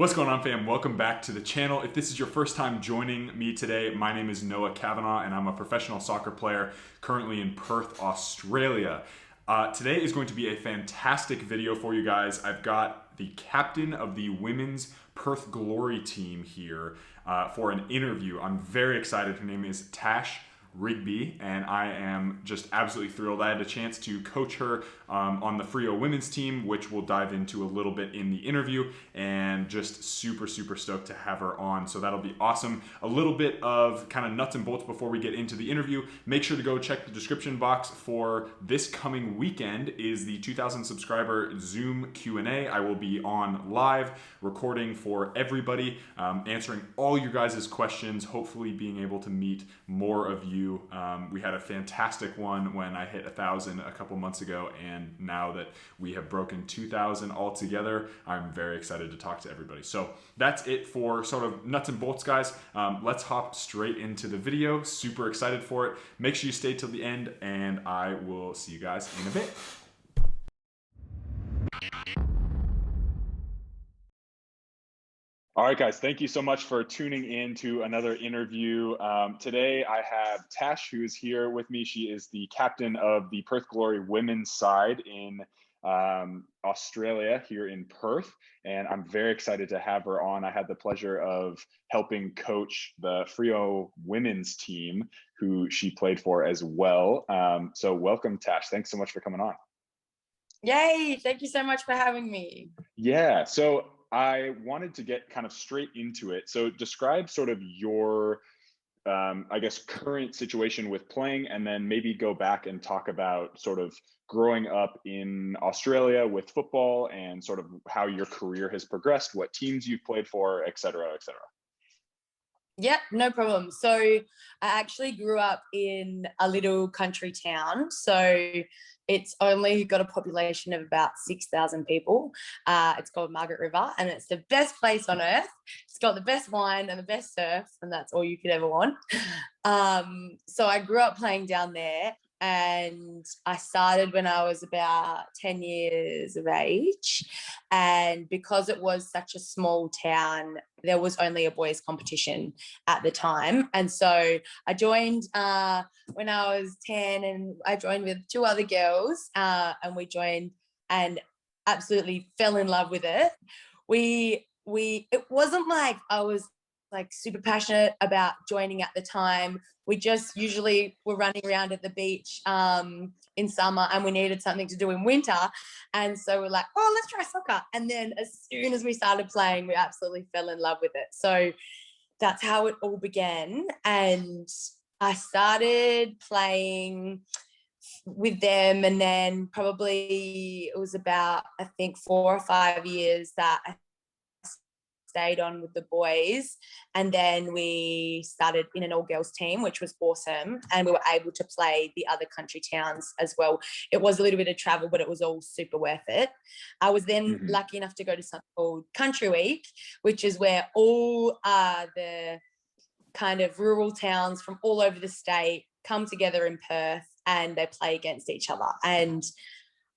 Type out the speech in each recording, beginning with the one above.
What's going on, fam? Welcome back to the channel. If this is your first time joining me today, my name is Noah Cavanaugh and I'm a professional soccer player currently in Perth, Australia. Today is going to be a fantastic video for you guys. I've got the captain of the women's Perth Glory team here for an interview. I'm very excited. Her name is Tash Rigby, and I am just absolutely thrilled. I had a chance to coach her on the Freo women's team, which we'll dive into a little bit in the interview, and just super stoked to have her on. So that'll be awesome. A little bit of kind of nuts and bolts before we get into the interview. Make sure to go check the description box for this coming weekend is the 2,000 subscriber Zoom Q&A. I will be on live recording for everybody, answering all your guys' questions, hopefully being able to meet more of you. We had a fantastic one when I hit 1,000 a couple months ago, and now that we have broken 2,000 altogether, I'm very excited to talk to everybody. So that's it for sort of nuts and bolts, guys. Let's hop straight into the video. Super excited for it. Make sure you stay till the end, and I will see you guys in a bit. All right, guys, thank you so much for tuning in to another interview. Today I have Tash, who is here with me. She is the captain of the Perth Glory women's side in Australia, here in Perth, and I'm very excited to have her on. I had the pleasure of helping coach the Freo women's team, who she played for as well. So welcome, Tash. Thanks so much for coming on. Yay, thank you so much for having me. Yeah, so I wanted to get kind of straight into it. So describe sort of your, I guess, current situation with playing, and then maybe go back and talk about sort of growing up in Australia with football and sort of how your career has progressed, what teams you've played for, et cetera, et cetera. Yeah, no problem. So I actually grew up in a little country town. So it's only got a population of about 6,000 people. It's called Margaret River, and it's the best place on earth. It's got the best wine and the best surf, and that's all you could ever want. So I grew up playing down there, and I started when I was about 10 years of age. And because it was such a small town, there was only a boys' competition at the time. And so I joined when I was 10, and I joined with two other girls, and we joined and absolutely fell in love with it. It wasn't like I was like super passionate about joining at the time. We just usually were running around at the beach in summer, and we needed something to do in winter. And so we're like, oh, let's try soccer. And then as soon as we started playing, we absolutely fell in love with it. So that's how it all began. And I started playing with them, and then probably it was about, I think, 4 or 5 years that I stayed on with the boys, and then we started in an all-girls team, which was awesome, and we were able to play the other country towns as well. It was a little bit of travel, but it was all super worth it. I was then lucky enough to go to something called Country Week, which is where all the kind of rural towns from all over the state come together in Perth, and they play against each other. And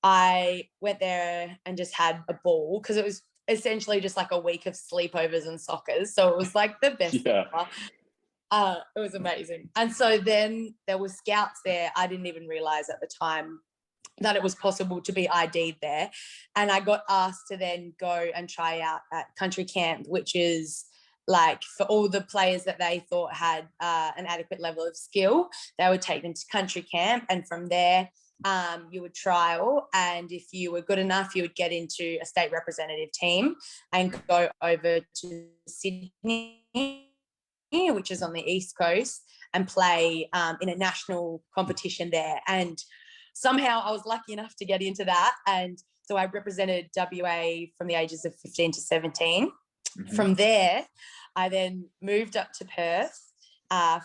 I went there and just had a ball, because it was essentially just like a week of sleepovers and soccers. So it was like the best thing ever. It was amazing. And so then there were scouts there. I didn't even realize at the time that it was possible to be ID'd there. And I got asked to then go and try out at country camp, which is like for all the players that they thought had an adequate level of skill, they would take them to country camp. And from there, you would trial, and if you were good enough, you would get into a state representative team and go over to Sydney, which is on the East Coast, and play in a national competition there. And somehow I was lucky enough to get into that. And so I represented WA from the ages of 15 to 17. From there, I then moved up to Perth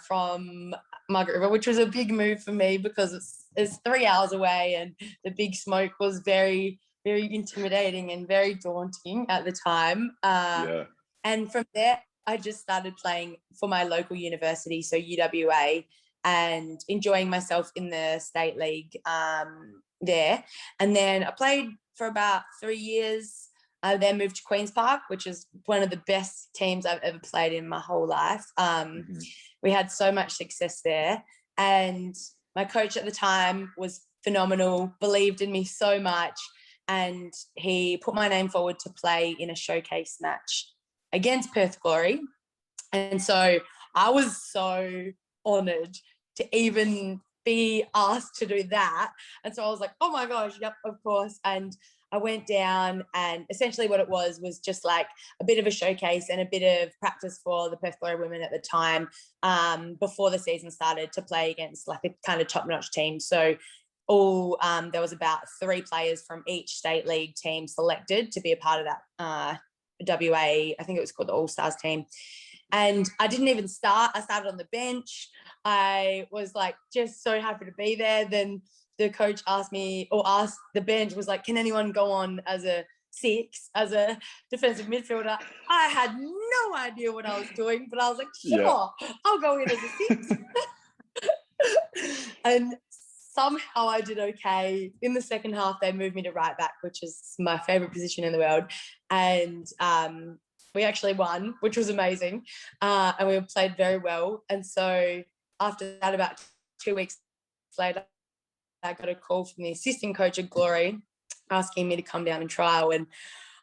from Margaret River, which was a big move for me because it's 3 hours away, and the big smoke was very, very intimidating and very daunting at the time. And from there, I just started playing for my local university, so UWA, and enjoying myself in the state league there. And then I played for about 3 years I then moved to Queen's Park, which is one of the best teams I've ever played in my whole life. We had so much success there. And my coach at the time was phenomenal, believed in me so much. And he put my name forward to play in a showcase match against Perth Glory. And so I was so honoured to even be asked to do that. And so I was like, oh my gosh, yep, of course. And I went down, and essentially what it was just like a bit of a showcase and a bit of practice for the Perth Glory women at the time, before the season started, to play against like a kind of top-notch team. So there was about 3 players from each state league team selected to be a part of that WA, I think it was called the All-Stars team. And I didn't even start. I started on the bench. I was like just so happy to be there. Then the coach asked the bench, was like, can anyone go on as a 6, as a defensive midfielder? I had no idea what I was doing, but I was like, sure, I'll go in as a 6. And somehow I did okay. In the second half, they moved me to right back, which is my favorite position in the world. And we actually won, which was amazing. And we played very well. And so after that, about 2 weeks later, I got a call from the assistant coach at Glory asking me to come down and trial. And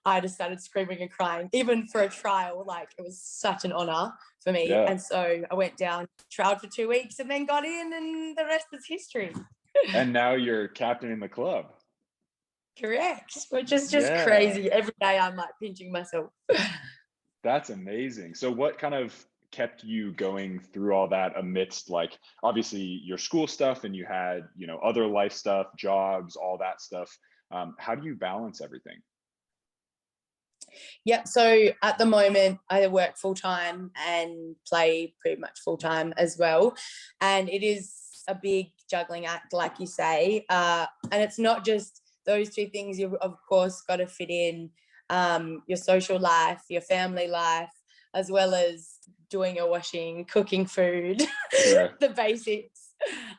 I just started screaming and crying, even for a trial. Like, it was such an honour for me. Yeah. And so I went down, trialed for 2 weeks, and then got in, and the rest is history. And now you're captaining the club. Correct, which is just crazy. Every day I'm like pinching myself. That's amazing. So what kind of kept you going through all that amidst, like, obviously your school stuff, and you had, other life stuff, jobs, all that stuff. How do you balance everything? Yep. So at the moment, I work full-time and play pretty much full-time as well. And it is a big juggling act, like you say. And it's not just those 2 things. You've, of course, got to fit in your social life, your family life, as well as doing your washing, cooking food, the basics.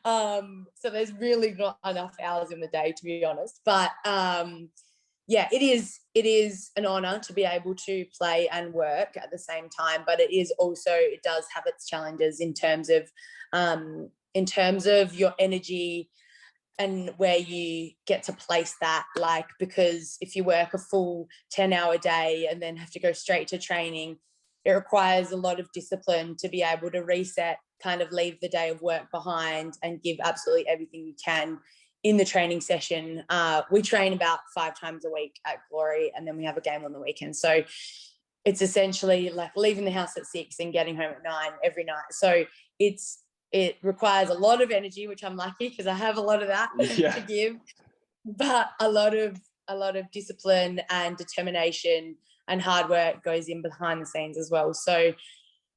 So there's really not enough hours in the day, to be honest. But it is an honour to be able to play and work at the same time. But it does have its challenges in terms of your energy and where you get to place that, like, because if you work a full 10-hour day and then have to go straight to training, it requires a lot of discipline to be able to reset, kind of leave the day of work behind and give absolutely everything you can in the training session. We train about 5 times a week at Glory, and then we have a game on the weekend. So it's essentially like leaving the house at 6 and getting home at 9 every night. So it requires a lot of energy, which I'm lucky because I have a lot of that to give, but a lot of discipline and determination and hard work goes in behind the scenes as well. So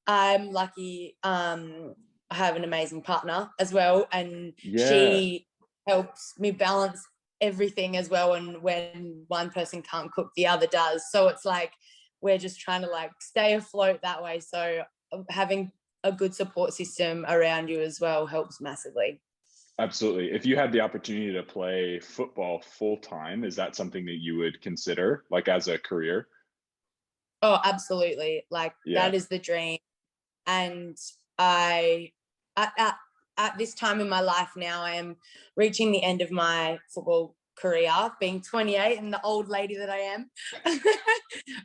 I'm lucky. I have an amazing partner as well, and she helps me balance everything as well. And when one person can't cook, the other does. So it's like we're just trying to like stay afloat that way. So having a good support system around you as well helps massively. Absolutely. If you had the opportunity to play football full time, is that something that you would consider, like, as a career? Oh, absolutely. Like, that is the dream. And I, at this time in my life now, I am reaching the end of my football career, being 28 and the old lady that I am.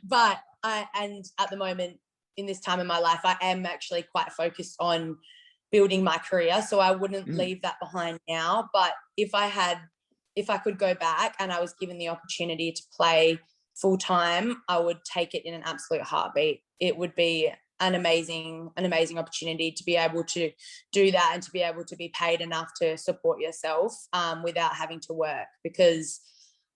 But at the moment, in this time in my life, I am actually quite focused on building my career. So I wouldn't leave that behind now. But if I could go back and I was given the opportunity to play full time, I would take it in an absolute heartbeat. It would be an amazing opportunity to be able to do that and to be able to be paid enough to support yourself without having to work. Because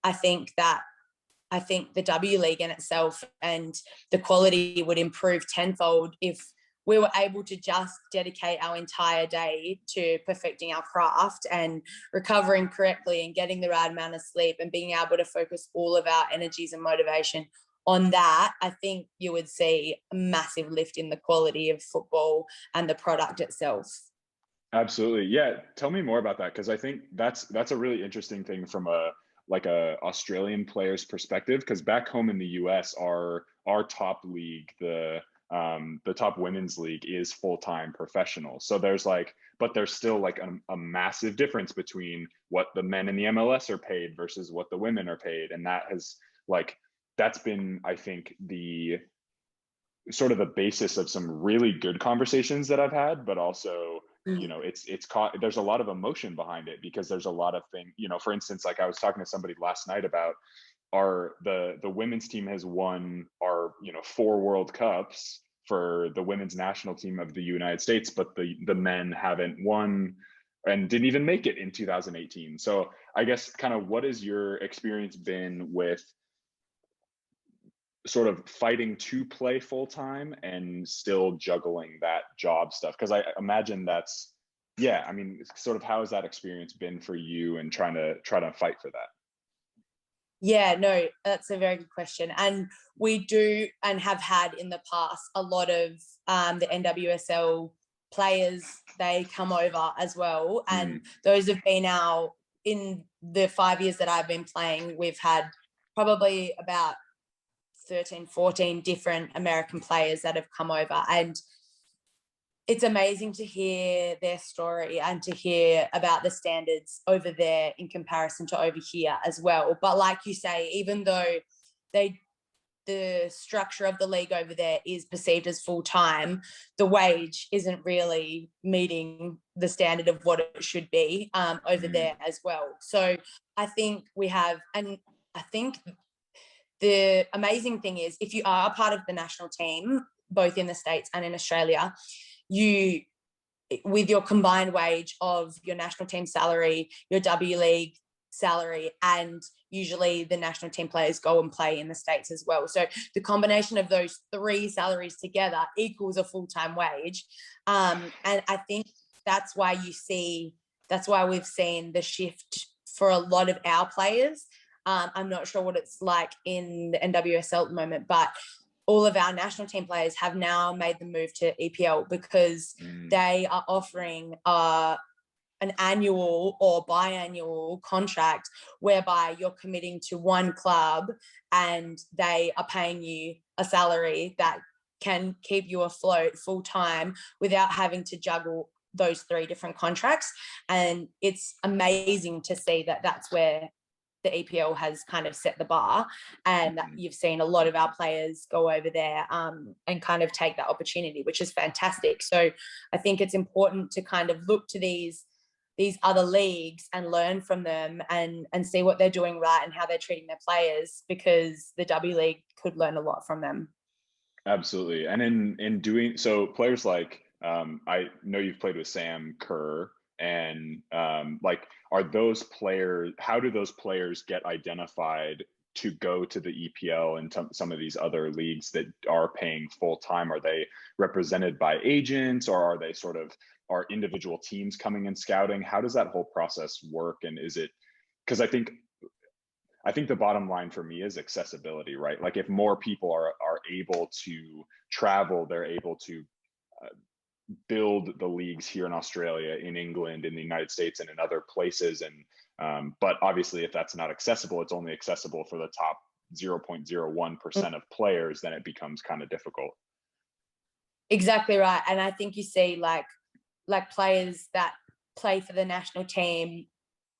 I think the W League in itself and the quality would improve tenfold if we were able to just dedicate our entire day to perfecting our craft and recovering correctly and getting the right amount of sleep and being able to focus all of our energies and motivation on that. I think you would see a massive lift in the quality of football and the product itself. Absolutely. Yeah. Tell me more about that, because I think that's a really interesting thing from a like a Australian player's perspective, because back home in the US, our top league, the top women's league, is full-time professional. So there's like, but there's still like a massive difference between what the men in the MLS are paid versus what the women are paid. And that has like, that's been, I think, the sort of the basis of some really good conversations that I've had, but also, you know, it's caught, there's a lot of emotion behind it, because there's a lot of things, you know, for instance, like I was talking to somebody last night about the women's team has won our, you know, 4 World Cups for the women's national team of the United States, but the men haven't won and didn't even make it in 2018. So I guess kind of what has your experience been with sort of fighting to play full time and still juggling that job stuff? Because I imagine that's, yeah, I mean, sort of how has that experience been for you and trying to fight for that? Yeah, no, that's a very good question. And we do and have had in the past a lot of the NWSL players, they come over as well. And those have been in the 5 years that I've been playing, we've had probably about 13, 14 different American players that have come over. And it's amazing to hear their story and to hear about the standards over there in comparison to over here as well. But like you say, even though the structure of the league over there is perceived as full-time, the wage isn't really meeting the standard of what it should be over there as well. So I think we have, and I think the amazing thing is, if you are a part of the national team, both in the States and in Australia, you, with your combined wage of your national team salary, your W League salary, and usually the national team players go and play in the States as well. So the combination of those 3 salaries together equals a full-time wage. And I think that's why we've seen the shift for a lot of our players. I'm not sure what it's like in the NWSL at the moment, but all of our national team players have now made the move to EPL, because they are offering an annual or biannual contract whereby you're committing to one club and they are paying you a salary that can keep you afloat full time without having to juggle those 3 different contracts. And it's amazing to see that that's where the EPL has kind of set the bar, and you've seen a lot of our players go over there and kind of take that opportunity, which is fantastic. So I think it's important to kind of look to these other leagues and learn from them and see what they're doing right and how they're treating their players, because the W League could learn a lot from them. Absolutely. And in doing so, players like I know you've played with Sam Kerr, and like, are those players, how do those players get identified to go to the EPL and some of these other leagues that are paying full time? Are they represented by agents, or are they sort of, are individual teams coming and scouting? How does that whole process work? And is it, because I think the bottom line for me is accessibility, right? Like, if more people are able to travel, they're able to build the leagues here in Australia, in England, in the United States, and in other places. And but obviously, if that's not accessible, it's only accessible for the top 0.01% of players, then it becomes kind of difficult. Exactly right. And I think you see like players that play for the national team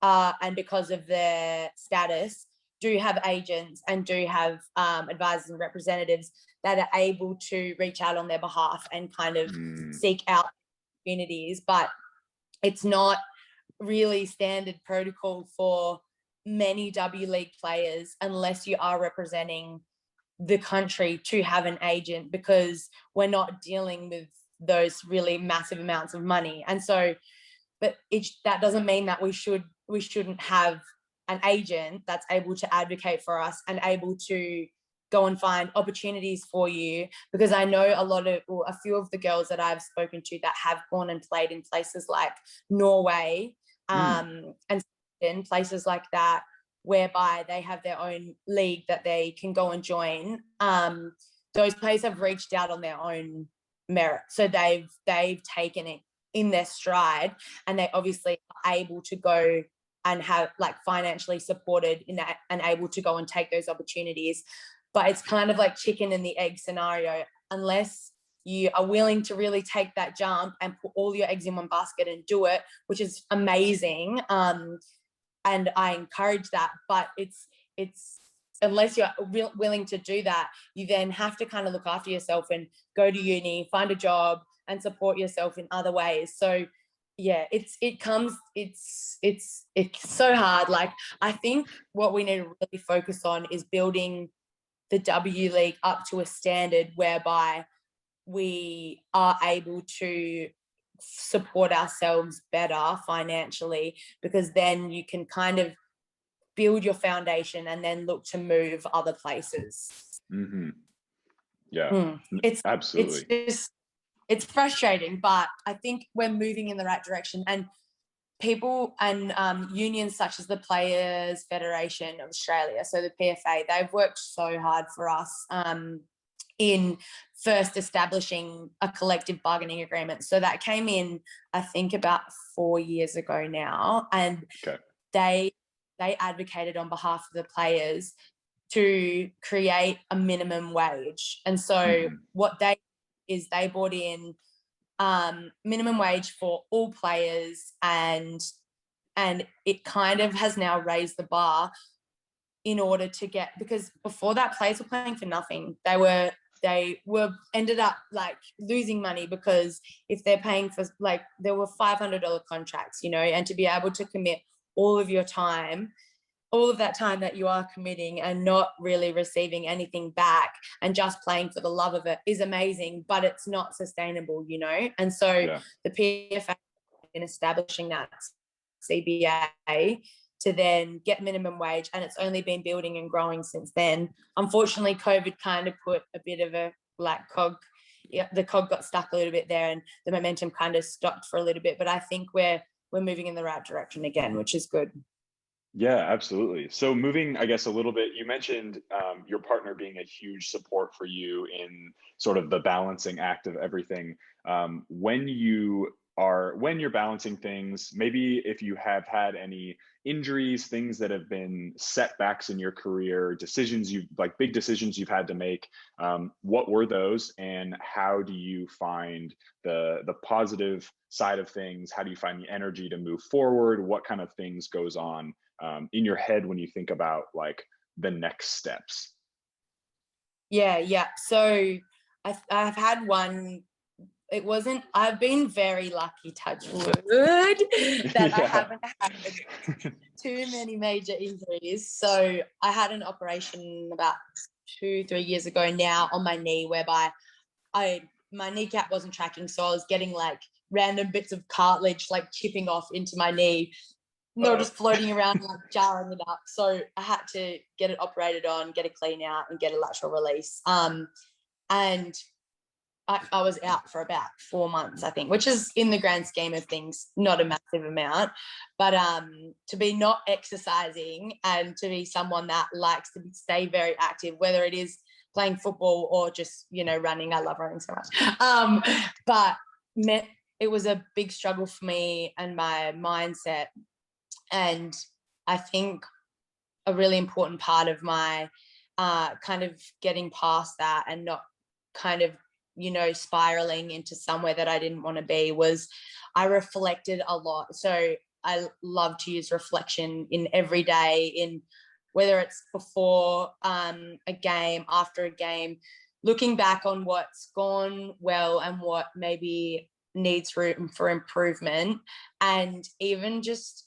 and because of their status do have agents and do have advisors and representatives that are able to reach out on their behalf and kind of seek out opportunities. But it's not really standard protocol for many W League players, unless you are representing the country, to have an agent, because we're not dealing with those really massive amounts of money. And so, but that doesn't mean that we shouldn't have an agent that's able to advocate for us and able to go and find opportunities for you. Because I know a few of the girls that I've spoken to that have gone and played in places like Norway and in places like that, whereby they have their own league that they can go and join. Those players have reached out on their own merit. So they've taken it in their stride, and they obviously are able to go and have like financially supported in that and able to go and take those opportunities. But it's kind of like chicken and the egg scenario. Unless you are willing to really take that jump and put all your eggs in one basket and do it, which is amazing. And I encourage that, but it's unless you're willing to do that, you then have to kind of look after yourself and go to uni, find a job, and support yourself in other ways. So yeah, it's so hard. Like, I think what we need to really focus on is building the W League up to a standard whereby we are able to support ourselves better financially, because then you can kind of build your foundation and then look to move other places. Mm-hmm. Yeah, absolutely. It's frustrating, but I think we're moving in the right direction. And people and unions such as the Players Federation of Australia, so the PFA, they've worked so hard for us in first establishing a collective bargaining agreement. So that came in, I think, about 4 years ago now, and they advocated on behalf of the players to create a minimum wage. And so what they brought in minimum wage for all players, and it kind of has now raised the bar in order to get, because before that players were playing for nothing. They were ended up like losing money, because if they're paying for, like, there were $500 contracts, you know, and to be able to commit all of your time, all of that time that you are committing and not really receiving anything back and just playing for the love of it is amazing, but it's not sustainable, you know. And so the PFA in establishing that CBA to then get minimum wage, and it's only been building and growing since then. Unfortunately, COVID kind of put a bit of a the cog got stuck a little bit there, and the momentum kind of stopped for a little bit, but I think we're moving in the right direction again, which is good. Yeah, absolutely. So moving, I guess, a little bit, you mentioned your partner being a huge support for you in sort of the balancing act of everything. When you're balancing things, maybe if you have had any injuries, things that have been setbacks in your career, big decisions you've had to make, what were those, and how do you find the positive side of things? How do you find the energy to move forward? What kind of things goes on in your head when you think about like the next steps? Yeah. So I've had one. I've been very lucky, touch wood, that I haven't had too many major injuries. So I had an operation about 2-3 years ago now on my knee, whereby my kneecap wasn't tracking, so I was getting like random bits of cartilage like chipping off into my knee, not just floating around, like jarring it up. So I had to get it operated on, get it clean out, and get a lateral release. And I was out for about 4 months, I think, which is, in the grand scheme of things, not a massive amount. But to be not exercising and to be someone that likes to stay very active, whether it is playing football or just, you know, running. I love running so much. But it was a big struggle for me and my mindset. And I think a really important part of my kind of getting past that and not kind of, you know, spiraling into somewhere that I didn't want to be was I reflected a lot. So I love to use reflection in every day, in whether it's before a game, after a game, looking back on what's gone well and what maybe needs room for improvement, and even just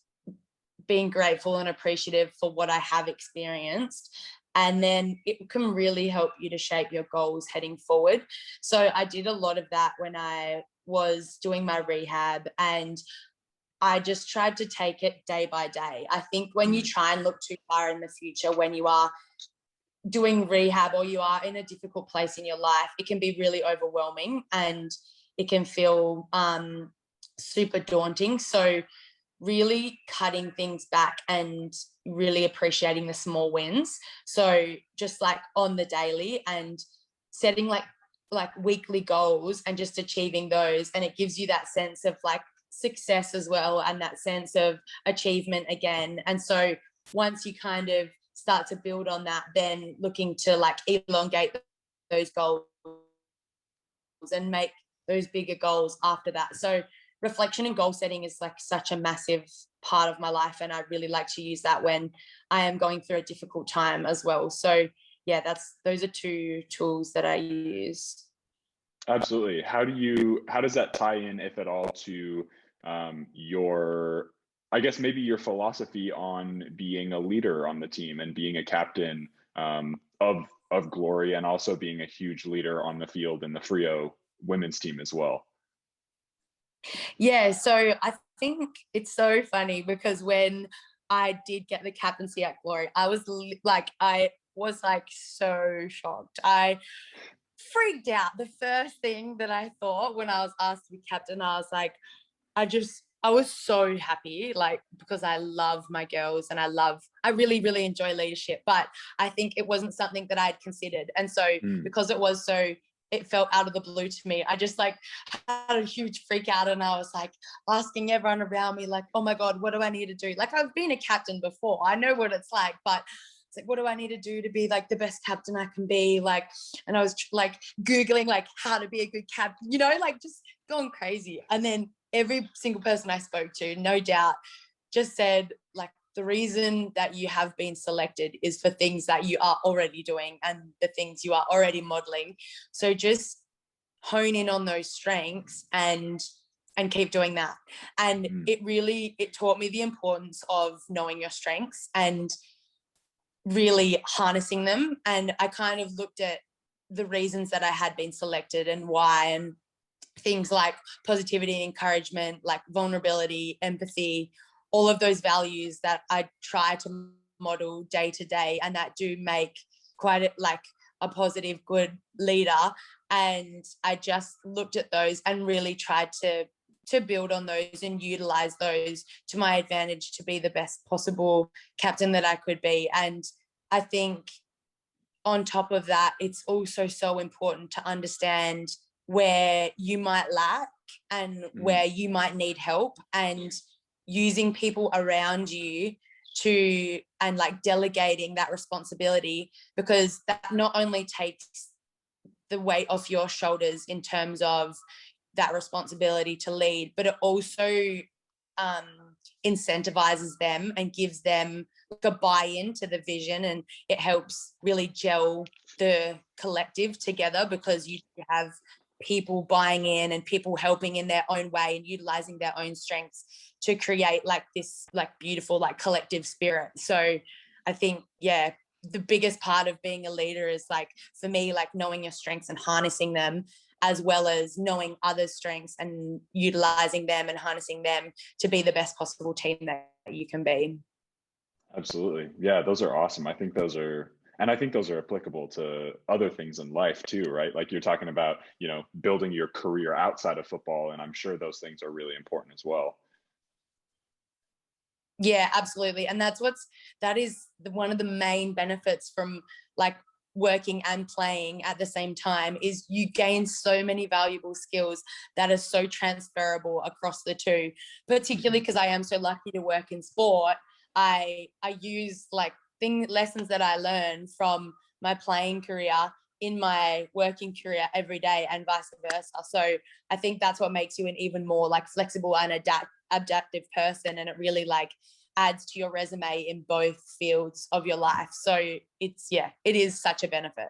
being grateful and appreciative for what I have experienced. And then it can really help you to shape your goals heading forward. So I did a lot of that when I was doing my rehab, and I just tried to take it day by day. I think when you try and look too far in the future, when you are doing rehab or you are in a difficult place in your life, it can be really overwhelming and it can feel super daunting. So really cutting things back and really appreciating the small wins. So just like on the daily and setting like weekly goals and just achieving those. And it gives you that sense of like success as well, and that sense of achievement again. And so once you kind of start to build on that, then looking to like elongate those goals and make those bigger goals after that. So reflection and goal setting is like such a massive part of my life, and I really like to use that when I am going through a difficult time as well. So yeah, those are two tools that I use. Absolutely. How does that tie in, if at all, to your, I guess maybe your philosophy on being a leader on the team and being a captain of Glory, and also being a huge leader on the field in the Frio women's team as well? Yeah, so I think it's so funny because when I did get the captaincy at Glory, I was so shocked. I freaked out. The first thing that I thought when I was asked to be captain, I was like, I was so happy, like, because I love my girls and I really, really enjoy leadership, but I think it wasn't something that I'd considered. And so because it felt out of the blue to me, I just like had a huge freak out, and I was like asking everyone around me, like, oh my God, what do I need to do? Like, I've been a captain before, I know what it's like, but it's like, what do I need to do to be like the best captain I can be? Like, and I was like Googling like how to be a good captain, like just going crazy. And then every single person I spoke to, no doubt, just said like, the reason that you have been selected is for things that you are already doing and the things you are already modeling. So just hone in on those strengths and keep doing that. And it taught me the importance of knowing your strengths and really harnessing them. And I kind of looked at the reasons that I had been selected and why, and things like positivity and encouragement, like vulnerability, empathy, all of those values that I try to model day to day, and that do make quite a positive, good leader. And I just looked at those and really tried to build on those and utilize those to my advantage to be the best possible captain that I could be. And I think on top of that, it's also so important to understand where you might lack and where you might need help, and using people around you and like delegating that responsibility, because that not only takes the weight off your shoulders in terms of that responsibility to lead, but it also incentivizes them and gives them like a buy-in to the vision, and it helps really gel the collective together, because you have people buying in and people helping in their own way and utilizing their own strengths to create like this like beautiful like collective spirit. So I think, yeah, the biggest part of being a leader is like, for me, like knowing your strengths and harnessing them, as well as knowing others' strengths and utilizing them and harnessing them to be the best possible team that you can be. Absolutely. Yeah, those are awesome. I think those are applicable to other things in life too, right? Like you're talking about, building your career outside of football, and I'm sure those things are really important as well. Yeah, absolutely. And that is one of the main benefits from like working and playing at the same time, is you gain so many valuable skills that are so transferable across the two, particularly because I am so lucky to work in sport. I use like lessons that I learned from my playing career in my working career every day, and vice versa. So I think that's what makes you an even more like flexible and adaptive person, and it really like adds to your resume in both fields of your life. So it is such a benefit.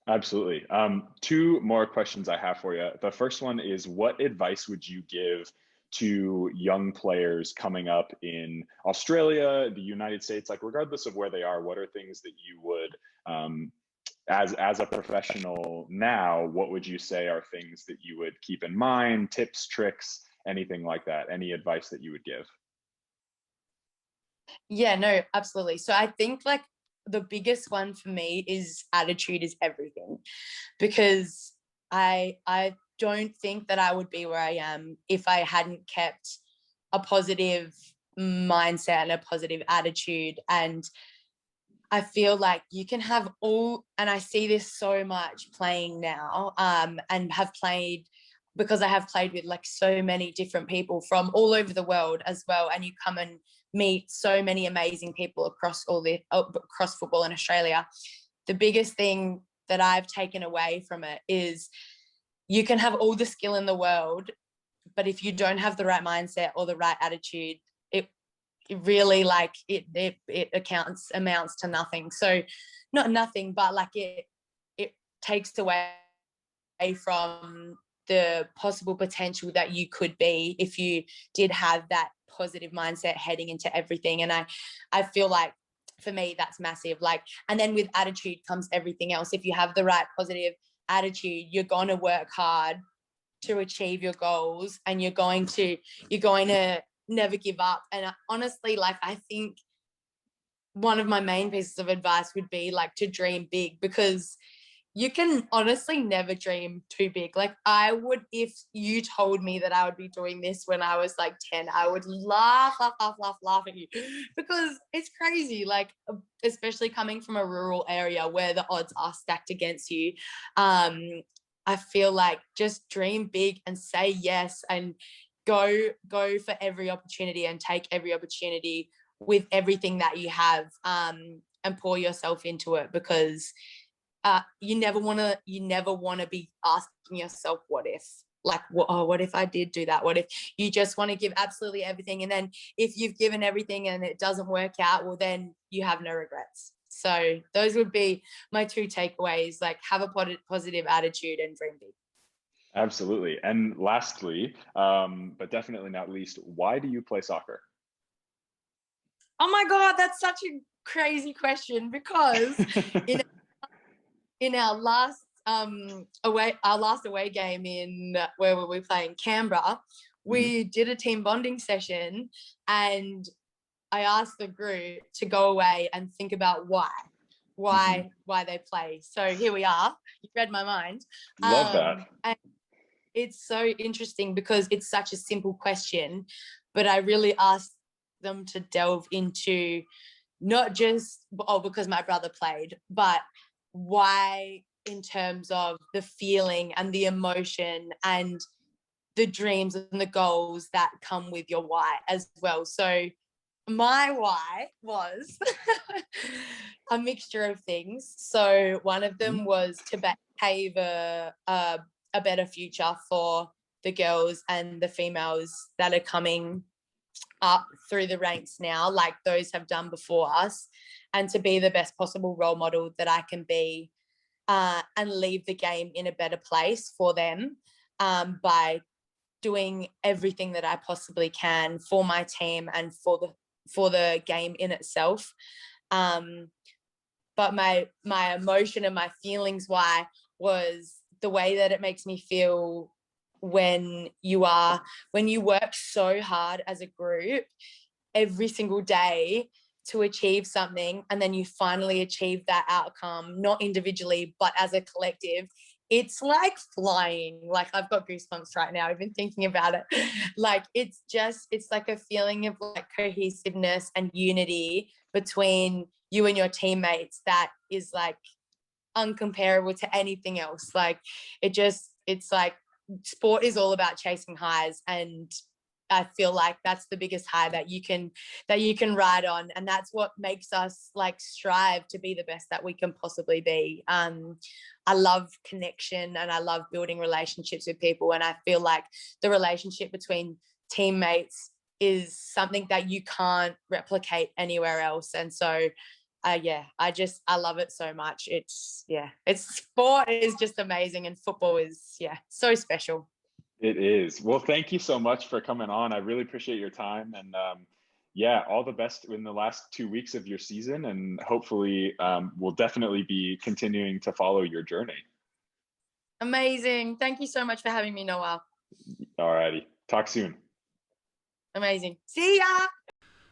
Absolutely. Two more questions I have for you. The first one is, what advice would you give to young players coming up in Australia, the United States, like regardless of where they are? What are things that you would, as a professional now, what would you say are things that you would keep in mind, tips, tricks, anything like that? Any advice that you would give? Yeah, no, absolutely. So I think like the biggest one for me is attitude is everything, because I don't think that I would be where I am if I hadn't kept a positive mindset and a positive attitude. And I feel like you can have all, and I see this so much playing now, and have played because I have played with like so many different people from all over the world as well, and you come and meet so many amazing people across across football in Australia. The biggest thing that I've taken away from it is you can have all the skill in the world, but if you don't have the right mindset or the right attitude, it really like it amounts to nothing. So not nothing, but like it takes away from the possible potential that you could be if you did have that positive mindset heading into everything. And I feel like for me that's massive. Like, and then with attitude comes everything else. If you have the right positive attitude, you're going to work hard to achieve your goals, and you're going to never give up. And honestly, like, I think one of my main pieces of advice would be like to dream big, because you can honestly never dream too big. Like, I would, if you told me that I would be doing this when I was like 10, I would laugh at you, because it's crazy. Like, especially coming from a rural area where the odds are stacked against you. I feel like just dream big and say yes, and go for every opportunity and take every opportunity with everything that you have, and pour yourself into it, because you never want to be asking yourself what if, like, what if I did do that? What if? You just want to give absolutely everything, and then if you've given everything and it doesn't work out, well, then you have no regrets. So those would be my two takeaways: like, have a positive attitude and dream big. Absolutely. And lastly, but definitely not least, why do you play soccer? Oh my God, that's such a crazy question, because in our last away game in, where were we playing? Canberra. We did a team bonding session, and I asked the group to go away and think about why they play. So here we are. You read my mind. Love that. And it's so interesting because it's such a simple question, but I really asked them to delve into not just, because my brother played, but why, in terms of the feeling and the emotion and the dreams and the goals that come with your why as well. So my why was a mixture of things. So one of them was to pave a better future for the girls and the females that are coming up through the ranks now, like those have done before us, and to be the best possible role model that I can be, and leave the game in a better place for them, by doing everything that I possibly can for my team and for the game in itself. But my emotion and my feelings why was the way that it makes me feel when you work so hard as a group every single day to achieve something, and then you finally achieve that outcome, not individually but as a collective. It's like flying. Like, I've got goosebumps right now even thinking about it. Like, it's like a feeling of like cohesiveness and unity between you and your teammates that is like uncomparable to anything else. Like, it's like, sport is all about chasing highs, and I feel like that's the biggest high that you can ride on, and that's what makes us like strive to be the best that we can possibly be. I love connection, and I love building relationships with people, and I feel like the relationship between teammates is something that you can't replicate anywhere else. And so I love it so much. Sport is just amazing, and football is so special. It is. Well, thank you so much for coming on. I really appreciate your time, and all the best in the last 2 weeks of your season, and hopefully we'll definitely be continuing to follow your journey. Amazing. Thank you so much for having me, Noah. All righty. Talk soon. Amazing. See ya.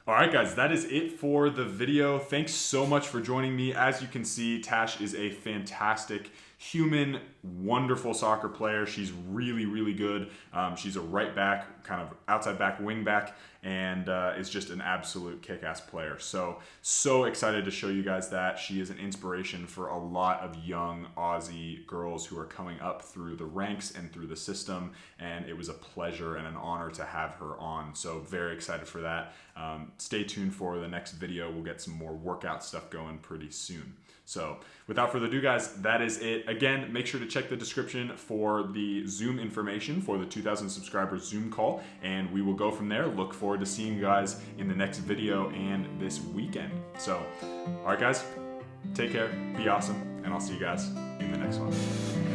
All right, guys, that is it for the video. Thanks so much for joining me. As you can see, Tash is a fantastic human, wonderful soccer player. She's really, really good. She's a right back, kind of outside back, wing back, and is just an absolute kick-ass player. So excited to show you guys that. She is an inspiration for a lot of young Aussie girls who are coming up through the ranks and through the system, and it was a pleasure and an honor to have her on. So very excited for that. Stay tuned for the next video. We'll get some more workout stuff going pretty soon. So without further ado, guys, that is it. Again, make sure to check the description for the Zoom information for the 2,000 subscribers Zoom call, and we will go from there. Look forward to seeing you guys in the next video and this weekend. So, all right, guys, take care, be awesome, and I'll see you guys in the next one.